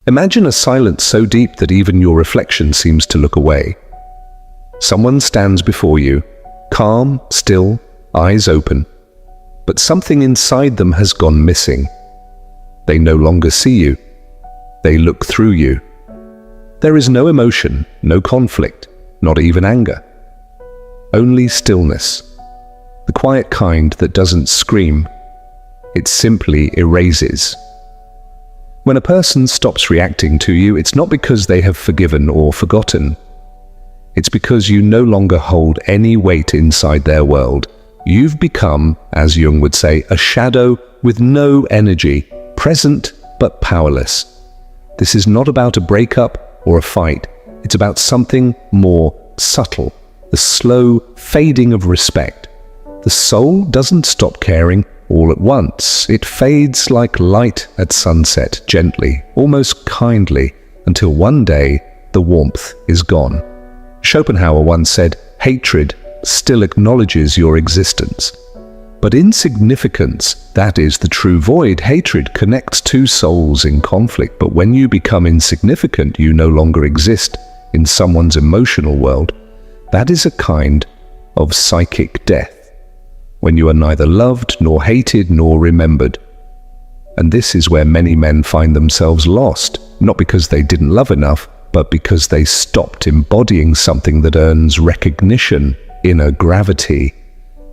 Imagine a silence so deep that even your reflection seems to look away. Someone stands before you, calm, still, eyes open, but something inside them has gone missing. They no longer see you. They look through you. There is no emotion, no conflict, not even anger. Only stillness. The quiet kind that doesn't scream. It simply erases. When a person stops reacting to you, it's not because they have forgiven or forgotten. It's because you no longer hold any weight inside their world. You've become, as Jung would say, a shadow with no energy, present but powerless. This is not about a breakup or a fight. It's about something more subtle, the slow fading of respect. The soul doesn't stop caring all at once. It fades like light at sunset, gently, almost kindly, until one day the warmth is gone. Schopenhauer once said, "Hatred still acknowledges your existence." But insignificance, that is the true void. Hatred connects two souls in conflict, but when you become insignificant, you no longer exist in someone's emotional world. That is a kind of psychic death, when you are neither loved nor hated nor remembered. And this is where many men find themselves lost, not because they didn't love enough, but because they stopped embodying something that earns recognition, inner gravity.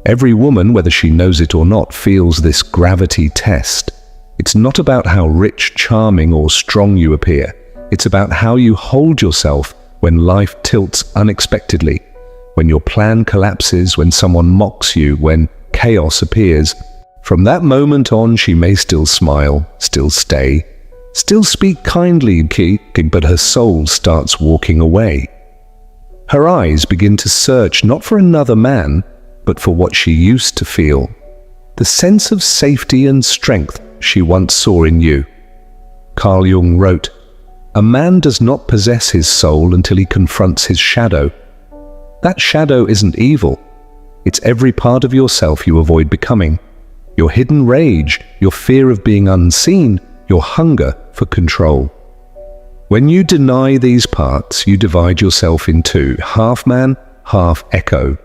Every woman, whether she knows it or not, feels this gravity test. It's not about how rich, charming, or strong you appear. It's about how you hold yourself when life tilts unexpectedly, when your plan collapses, when someone mocks you, when chaos appears. From that moment on, she may still smile, still stay, still speak kindly, but her soul starts walking away. Her eyes begin to search not for another man, but for what she used to feel, the sense of safety and strength she once saw in you. Carl Jung wrote, "A man does not possess his soul until he confronts his shadow." That shadow isn't evil. It's every part of yourself you avoid becoming. Your hidden rage, your fear of being unseen, your hunger for control. When you deny these parts, you divide yourself in two, half man, half echo.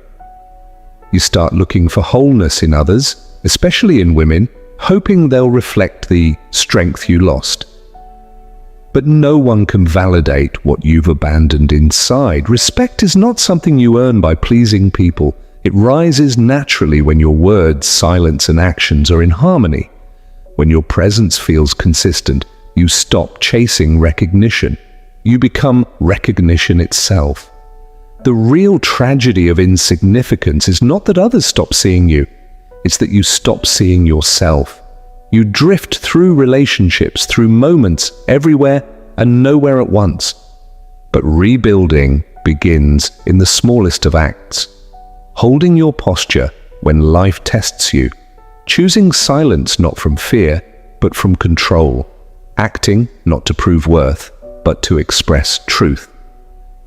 You start looking for wholeness in others, especially in women, hoping they'll reflect the strength you lost. But no one can validate what you've abandoned inside. Respect is not something you earn by pleasing people. It rises naturally when your words, silence, and actions are in harmony. When your presence feels consistent, you stop chasing recognition. You become recognition itself. The real tragedy of insignificance is not that others stop seeing you. It's that you stop seeing yourself. You drift through relationships, through moments, everywhere and nowhere at once. But rebuilding begins in the smallest of acts. Holding your posture when life tests you. Choosing silence not from fear, but from control. Acting not to prove worth, but to express truth.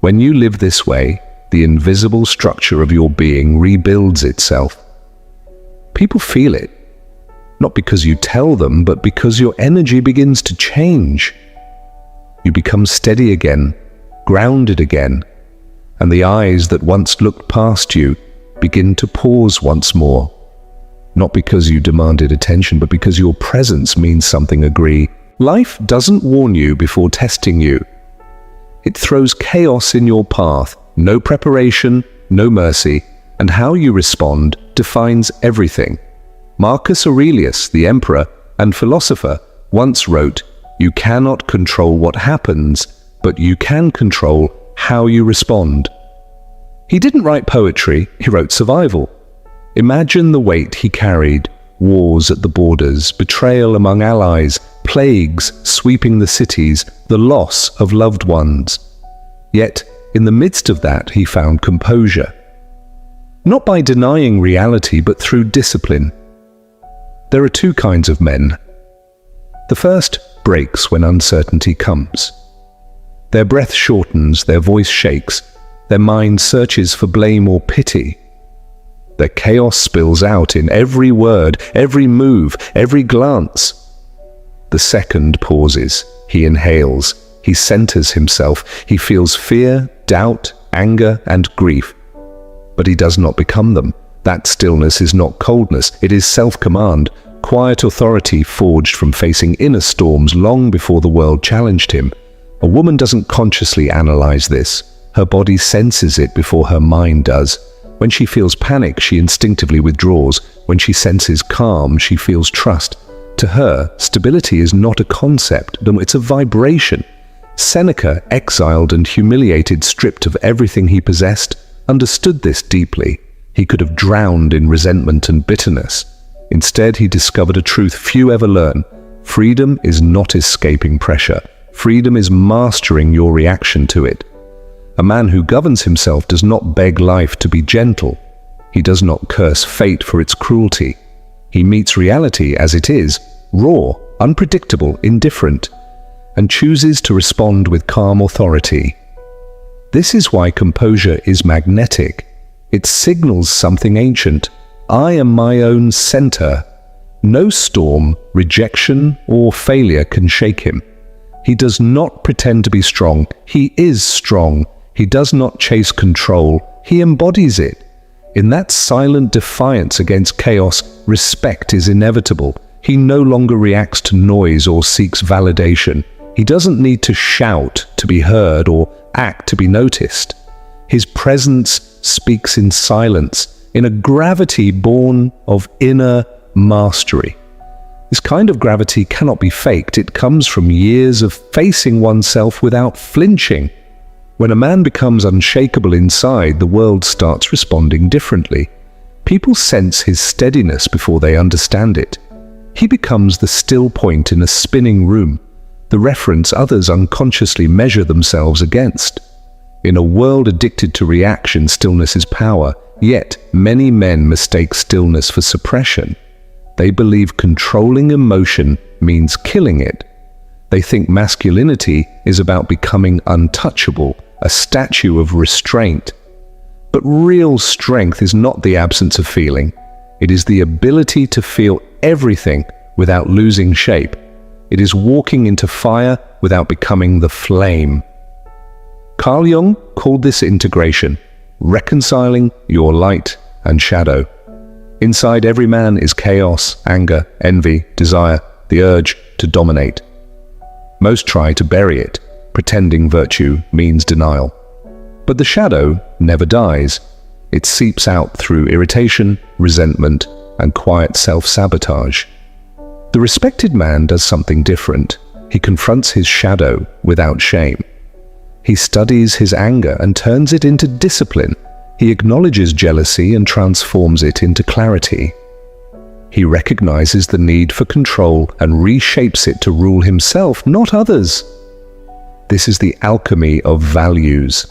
When you live this way, the invisible structure of your being rebuilds itself. People feel it, not because you tell them, but because your energy begins to change. You become steady again, grounded again, and the eyes that once looked past you begin to pause once more. Not because you demanded attention, but because your presence means something. Agree. Life doesn't warn you before testing you. It throws chaos in your path, no preparation, no mercy, and how you respond defines everything. Marcus Aurelius, the emperor and philosopher, once wrote, "You cannot control what happens, but you can control how you respond." He didn't write poetry, he wrote survival. Imagine the weight he carried: wars at the borders, betrayal among allies, plagues sweeping the cities, the loss of loved ones. Yet, in the midst of that, he found composure. Not by denying reality, but through discipline. There are two kinds of men. The first breaks when uncertainty comes. Their breath shortens, their voice shakes, their mind searches for blame or pity. Their chaos spills out in every word, every move, every glance. The second pauses. He inhales. He centers himself. He feels fear, doubt, anger, and grief. But he does not become them. That stillness is not coldness. It is self-command, quiet authority forged from facing inner storms long before the world challenged him. A woman doesn't consciously analyze this. Her body senses it before her mind does. When she feels panic, she instinctively withdraws. When she senses calm, she feels trust. To her, stability is not a concept, it's a vibration. Seneca, exiled and humiliated, stripped of everything he possessed, understood this deeply. He could have drowned in resentment and bitterness. Instead, he discovered a truth few ever learn. Freedom is not escaping pressure. Freedom is mastering your reaction to it. A man who governs himself does not beg life to be gentle. He does not curse fate for its cruelty. He meets reality as it is, raw, unpredictable, indifferent, and chooses to respond with calm authority. This is why composure is magnetic. It signals something ancient. I am my own center. No storm, rejection, or failure can shake him. He does not pretend to be strong. He is strong. He does not chase control. He embodies it. In that silent defiance against chaos, respect is inevitable. He no longer reacts to noise or seeks validation. He doesn't need to shout to be heard or act to be noticed. His presence speaks in silence, in a gravity born of inner mastery. This kind of gravity cannot be faked. It comes from years of facing oneself without flinching. When a man becomes unshakable inside, the world starts responding differently. People sense his steadiness before they understand it. He becomes the still point in a spinning room, the reference others unconsciously measure themselves against. In a world addicted to reaction, stillness is power, yet many men mistake stillness for suppression. They believe controlling emotion means killing it. They think masculinity is about becoming untouchable, a statue of restraint. But real strength is not the absence of feeling. It is the ability to feel everything without losing shape. It is walking into fire without becoming the flame. Carl Jung called this integration, reconciling your light and shadow. Inside every man is chaos, anger, envy, desire, the urge to dominate. Most try to bury it, pretending virtue means denial. But the shadow never dies. It seeps out through irritation, resentment, and quiet self-sabotage. The respected man does something different. He confronts his shadow without shame. He studies his anger and turns it into discipline. He acknowledges jealousy and transforms it into clarity. He recognizes the need for control and reshapes it to rule himself, not others. This is the alchemy of values.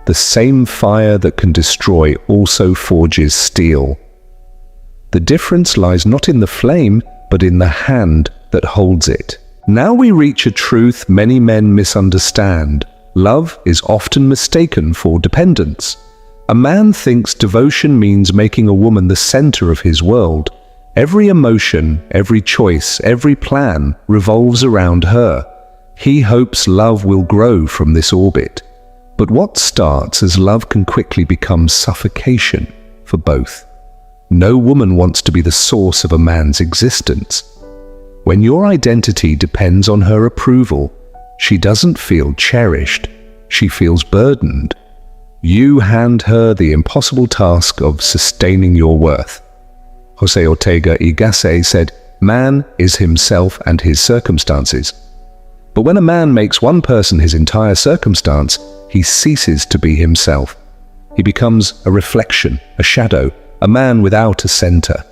The same fire that can destroy also forges steel. The difference lies not in the flame, but in the hand that holds it. Now we reach a truth many men misunderstand. Love is often mistaken for dependence. A man thinks devotion means making a woman the center of his world. Every emotion, every choice, every plan revolves around her. He hopes love will grow from this orbit. But what starts as love can quickly become suffocation for both. No woman wants to be the source of a man's existence. When your identity depends on her approval, she doesn't feel cherished, she feels burdened. You hand her the impossible task of sustaining your worth. Jose Ortega y Gasset said, "Man is himself and his circumstances." But when a man makes one person his entire circumstance, he ceases to be himself. He becomes a reflection, a shadow, a man without a center.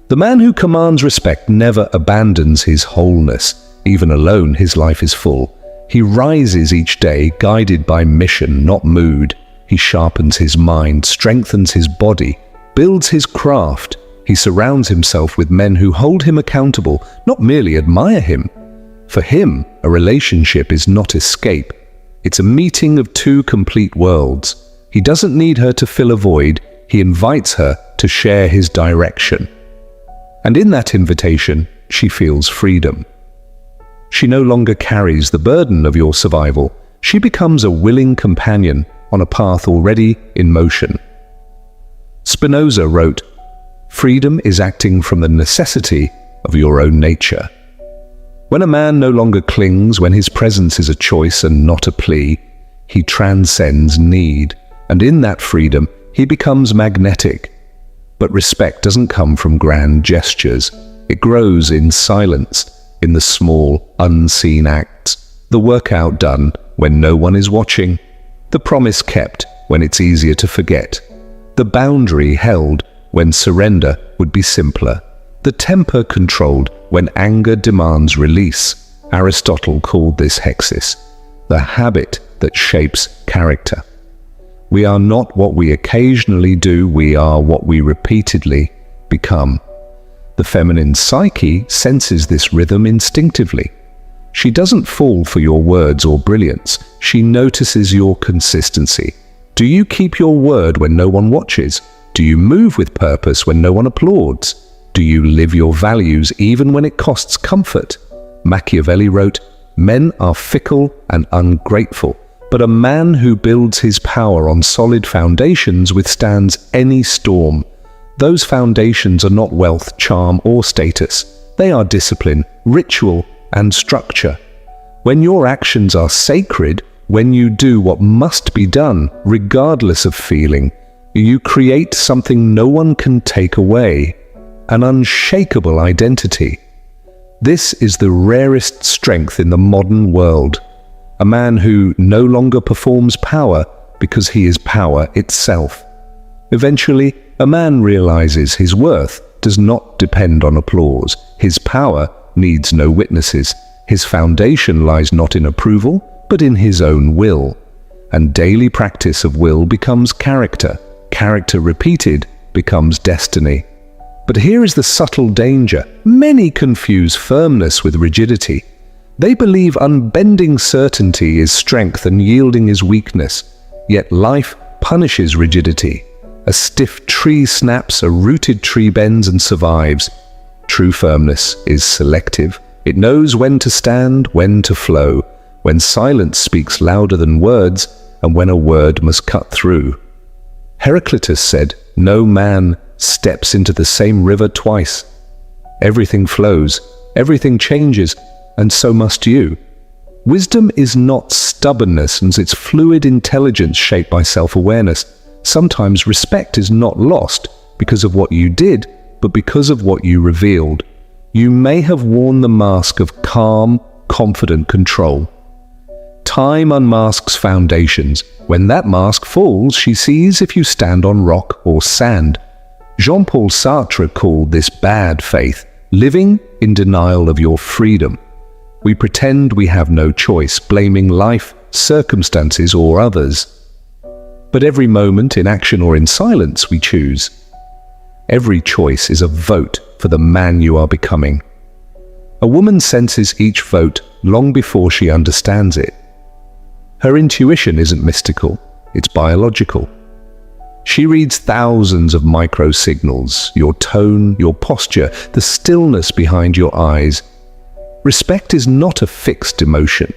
The man who commands respect never abandons his wholeness. Even alone, his life is full. He rises each day guided by mission, not mood. He sharpens his mind, strengthens his body, builds his craft. He surrounds himself with men who hold him accountable, not merely admire him. For him, a relationship is not escape. It's a meeting of two complete worlds. He doesn't need her to fill a void. He invites her to share his direction. And in that invitation, she feels freedom. She no longer carries the burden of your survival. She becomes a willing companion on a path already in motion. Spinoza wrote, "Freedom is acting from the necessity of your own nature." When a man no longer clings, when his presence is a choice and not a plea, he transcends need, and in that freedom he becomes magnetic. But respect doesn't come from grand gestures. It grows in silence, in the small, unseen acts, the workout done when no one is watching, the promise kept when it's easier to forget, the boundary held when surrender would be simpler, the temper controlled when anger demands release. Aristotle called this hexis, the habit that shapes character. We are not what we occasionally do, we are what we repeatedly become. The feminine psyche senses this rhythm instinctively. She doesn't fall for your words or brilliance, she notices your consistency. Do you keep your word when no one watches? Do you move with purpose when no one applauds? Do you live your values even when it costs comfort? Machiavelli wrote, "Men are fickle and ungrateful, but a man who builds his power on solid foundations withstands any storm." Those foundations are not wealth, charm, or status. They are discipline, ritual, and structure. When your actions are sacred, when you do what must be done, regardless of feeling, you create something no one can take away, an unshakable identity. This is the rarest strength in the modern world. A man who no longer performs power because he is power itself. Eventually, a man realizes his worth does not depend on applause. His power needs no witnesses. His foundation lies not in approval, but in his own will. And daily practice of will becomes character. Character repeated becomes destiny. But here is the subtle danger. Many confuse firmness with rigidity. They believe unbending certainty is strength and yielding is weakness. Yet life punishes rigidity. A stiff tree snaps, a rooted tree bends and survives. True firmness is selective. It knows when to stand, when to flow, when silence speaks louder than words, and when a word must cut through. Heraclitus said, "No man steps into the same river twice." Everything flows, everything changes, and so must you. Wisdom is not stubbornness, and it's fluid intelligence shaped by self-awareness. Sometimes respect is not lost because of what you did, but because of what you revealed. You may have worn the mask of calm, confident control. Time unmasks foundations. When that mask falls, she sees if you stand on rock or sand. Jean-Paul Sartre called this bad faith, living in denial of your freedom. We pretend we have no choice, blaming life, circumstances, or others. But every moment, in action or in silence, we choose. Every choice is a vote for the man you are becoming. A woman senses each vote long before she understands it. Her intuition isn't mystical, it's biological. She reads thousands of micro-signals, your tone, your posture, the stillness behind your eyes. Respect is not a fixed emotion.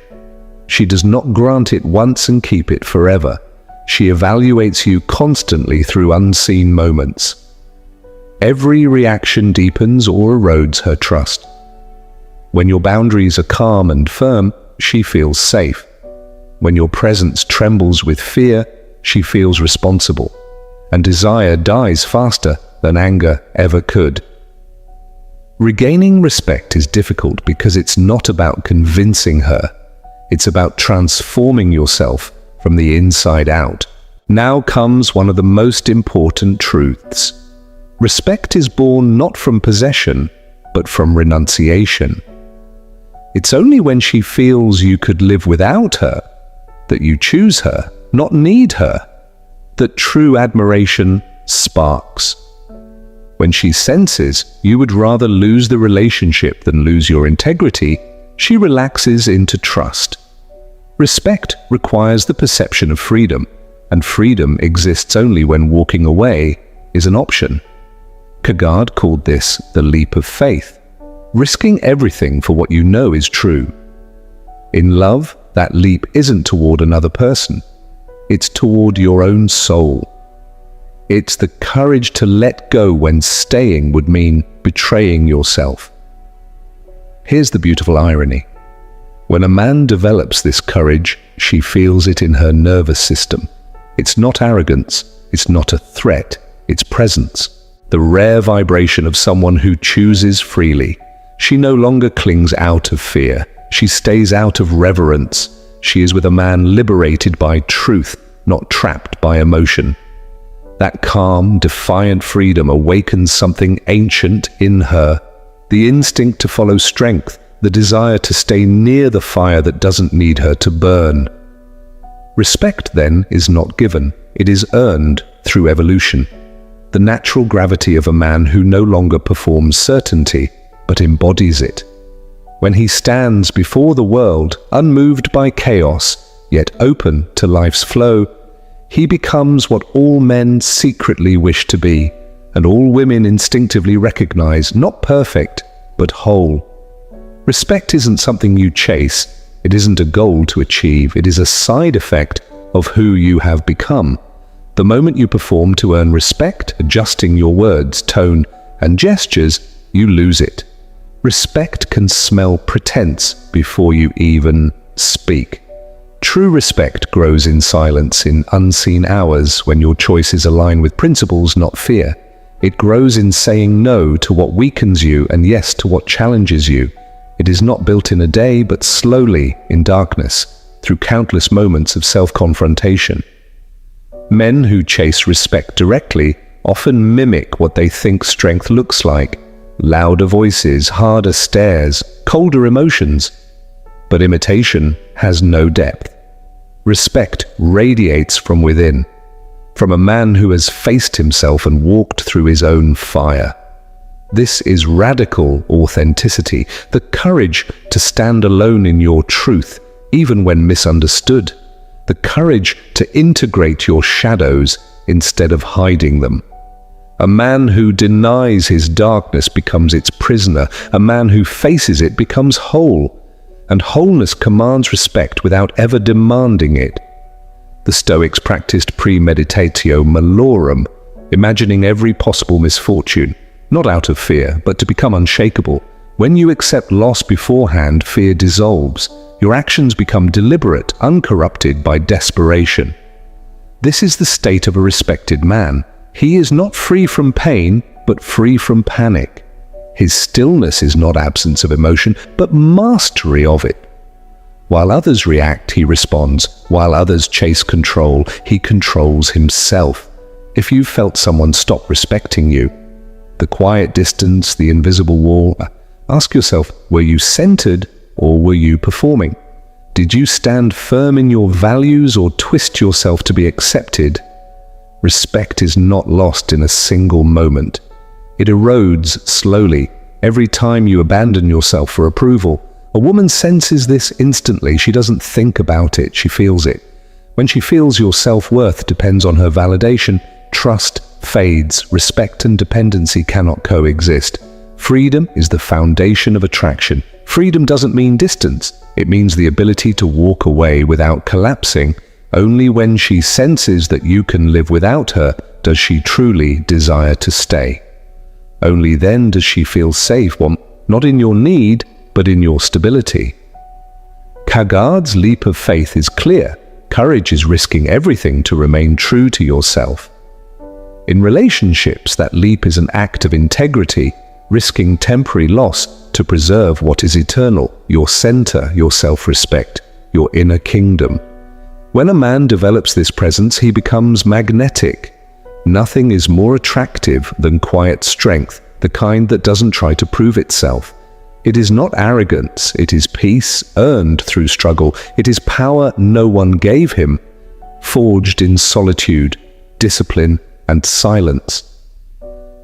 She does not grant it once and keep it forever. She evaluates you constantly through unseen moments. Every reaction deepens or erodes her trust. When your boundaries are calm and firm, she feels safe. When your presence trembles with fear, she feels responsible. And desire dies faster than anger ever could. Regaining respect is difficult because it's not about convincing her. It's about transforming yourself from the inside out. Now comes one of the most important truths. Respect is born not from possession, but from renunciation. It's only when she feels you could live without her that you choose her, not need her, that true admiration sparks. When she senses you would rather lose the relationship than lose your integrity, she relaxes into trust. Respect requires the perception of freedom, and freedom exists only when walking away is an option. Kierkegaard called this the leap of faith, risking everything for what you know is true. In love, that leap isn't toward another person. It's toward your own soul. It's the courage to let go when staying would mean betraying yourself. Here's the beautiful irony. When a man develops this courage, she feels it in her nervous system. It's not arrogance, it's not a threat, it's presence. The rare vibration of someone who chooses freely. She no longer clings out of fear. She stays out of reverence. She is with a man liberated by truth, not trapped by emotion. That calm, defiant freedom awakens something ancient in her. The instinct to follow strength, the desire to stay near the fire that doesn't need her to burn. Respect, then, is not given. It is earned through evolution. The natural gravity of a man who no longer performs certainty, but embodies it. When he stands before the world, unmoved by chaos, yet open to life's flow, he becomes what all men secretly wish to be, and all women instinctively recognize, not perfect, but whole. Respect isn't something you chase, it isn't a goal to achieve, it is a side effect of who you have become. The moment you perform to earn respect, adjusting your words, tone, and gestures, you lose it. Respect can smell pretense before you even speak. True respect grows in silence, in unseen hours, when your choices align with principles, not fear. It grows in saying no to what weakens you and yes to what challenges you. It is not built in a day, but slowly, in darkness, through countless moments of self-confrontation. Men who chase respect directly often mimic what they think strength looks like. Louder voices, harder stares, colder emotions. But imitation has no depth. Respect radiates from within, from a man who has faced himself and walked through his own fire. This is radical authenticity, the courage to stand alone in your truth, even when misunderstood, the courage to integrate your shadows instead of hiding them. A man who denies his darkness becomes its prisoner. A man who faces it becomes whole. And wholeness commands respect without ever demanding it. The Stoics practiced premeditatio malorum, imagining every possible misfortune, not out of fear, but to become unshakable. When you accept loss beforehand, fear dissolves. Your actions become deliberate, uncorrupted by desperation. This is the state of a respected man. He is not free from pain, but free from panic. His stillness is not absence of emotion, but mastery of it. While others react, he responds. While others chase control, he controls himself. If you felt someone stop respecting you, the quiet distance, the invisible wall, ask yourself, were you centered or were you performing? Did you stand firm in your values or twist yourself to be accepted? Respect is not lost in a single moment. It erodes slowly every time you abandon yourself for approval. A woman senses this instantly. She doesn't think about it, she feels it. When she feels your self-worth depends on her validation, trust fades. Respect and dependency cannot coexist. Freedom is the foundation of attraction. Freedom doesn't mean distance. It means the ability to walk away without collapsing. Only when she senses that you can live without her does she truly desire to stay. Only then does she feel safe, not in your need, but in your stability. Kierkegaard's leap of faith is clear. Courage is risking everything to remain true to yourself. In relationships, that leap is an act of integrity, risking temporary loss to preserve what is eternal, your center, your self-respect, your inner kingdom. When a man develops this presence, he becomes magnetic. Nothing is more attractive than quiet strength, the kind that doesn't try to prove itself. It is not arrogance, it is peace earned through struggle. It is power no one gave him, forged in solitude, discipline, and silence.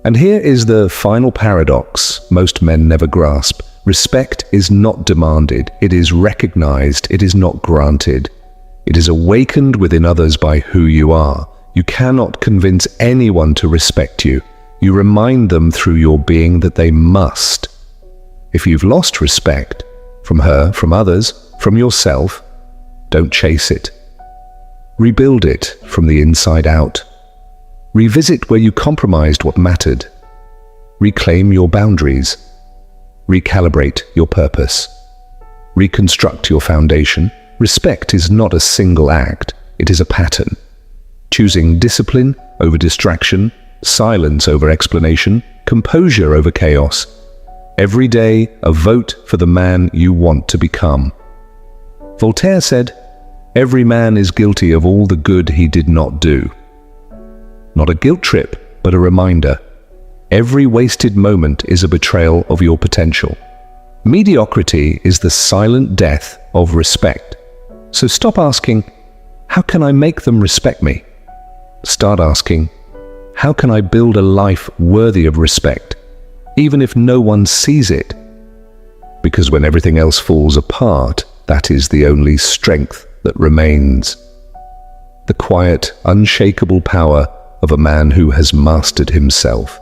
And here is the final paradox most men never grasp. Respect is not demanded, it is recognized, it is not granted. It is awakened within others by who you are. You cannot convince anyone to respect you. You remind them through your being that they must. If you've lost respect, from her, from others, from yourself, don't chase it. Rebuild it from the inside out. Revisit where you compromised what mattered. Reclaim your boundaries. Recalibrate your purpose. Reconstruct your foundation. Respect is not a single act, it is a pattern. Choosing discipline over distraction, silence over explanation, composure over chaos. Every day, a vote for the man you want to become. Voltaire said, "Every man is guilty of all the good he did not do." Not a guilt trip, but a reminder. Every wasted moment is a betrayal of your potential. Mediocrity is the silent death of respect. So stop asking, "How can I make them respect me?" Start asking, "How can I build a life worthy of respect, even if no one sees it?" Because when everything else falls apart, that is the only strength that remains. The quiet, unshakable power of a man who has mastered himself.